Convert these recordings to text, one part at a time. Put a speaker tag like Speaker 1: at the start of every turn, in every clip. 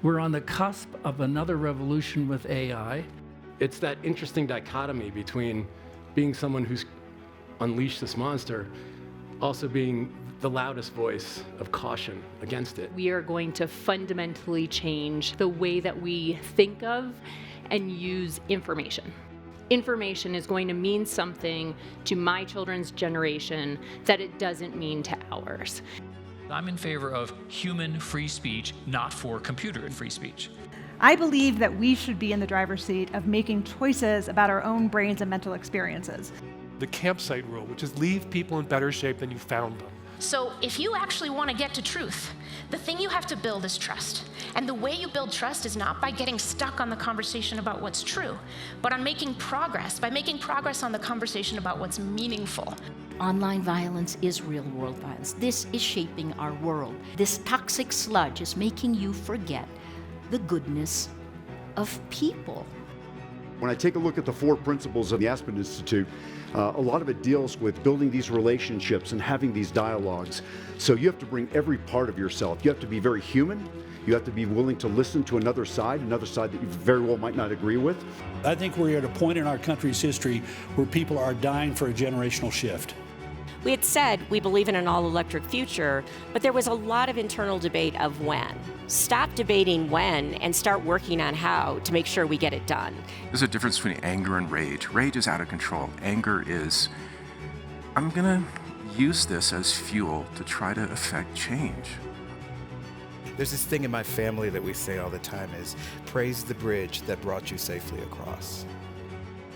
Speaker 1: We're on the cusp of another revolution with AI.
Speaker 2: It's that interesting dichotomy between being someone who's unleashed this monster, also being the loudest voice of caution against it.
Speaker 3: We are going to fundamentally change the way that we think of and use information. Information is going to mean something to my children's generation that it doesn't mean to ours.
Speaker 4: I'm in favor of human free speech, not for computer free speech.
Speaker 5: I believe that we should be in the driver's seat of making choices about our own brains and mental experiences.
Speaker 6: The campsite rule, which is leave people in better shape than you found them.
Speaker 7: So if you actually want to get to truth, the thing you have to build is trust. And the way you build trust is not by getting stuck on the conversation about what's true, but on making progress, by making progress on the conversation about what's meaningful.
Speaker 8: Online violence is real-world violence. This is shaping our world. This toxic sludge is making you forget the goodness of people.
Speaker 9: When I take a look at the 4 principles of the Aspen Institute, a lot of it deals with building these relationships and having these dialogues. So you have to bring every part of yourself. You have to be very human. You have to be willing to listen to another side that you very well might not agree with.
Speaker 10: I think we're at a point in our country's history where people are dying for a generational shift.
Speaker 11: We had said we believe in an all-electric future, but there was a lot of internal debate of when. Stop debating when and start working on how to make sure we get it done.
Speaker 12: There's a difference between anger and rage. Rage is out of control. Anger is, I'm gonna use this as fuel to try to affect change.
Speaker 13: There's this thing in my family that we say all the time is, praise the bridge that brought you safely across.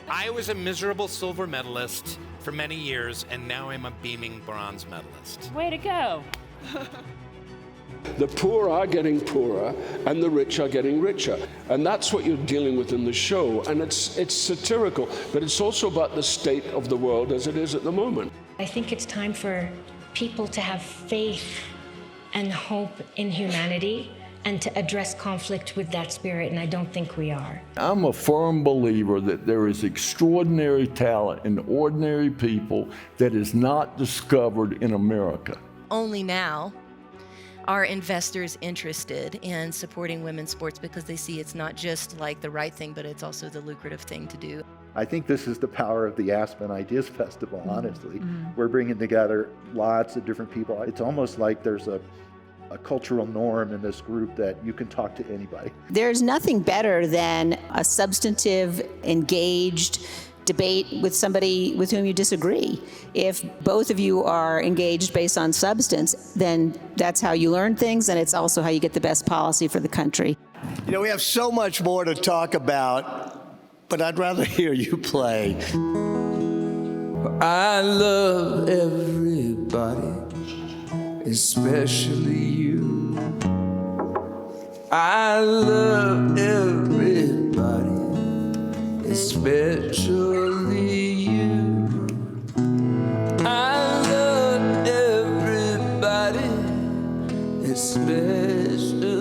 Speaker 14: I was a miserable silver medalist for many years, and now I'm a beaming bronze medalist.
Speaker 3: Way to go.
Speaker 15: The poor are getting poorer and the rich are getting richer. And that's what you're dealing with in the show. And it's satirical, but it's also about the state of the world as it is at the moment.
Speaker 16: I think it's time for people to have faith and hope in humanity and to address conflict with that spirit, and I don't think we are.
Speaker 17: I'm a firm believer that there is extraordinary talent in ordinary people that is not discovered in America.
Speaker 18: Only now are investors interested in supporting women's sports because they see it's not just like the right thing, but it's also the lucrative thing to do.
Speaker 19: I think this is the power of the Aspen Ideas Festival, honestly. We're bringing together lots of different people. It's almost like there's a cultural norm in this group that you can talk to anybody.
Speaker 20: There's nothing better than a substantive, engaged debate with somebody with whom you disagree. If both of you are engaged based on substance, then that's how you learn things, and it's also how you get the best policy for the country.
Speaker 5: You know, we have so much more to talk about, but I'd rather hear you play.
Speaker 3: I love everybody, especially you. I love everybody, especially you. I love everybody, especially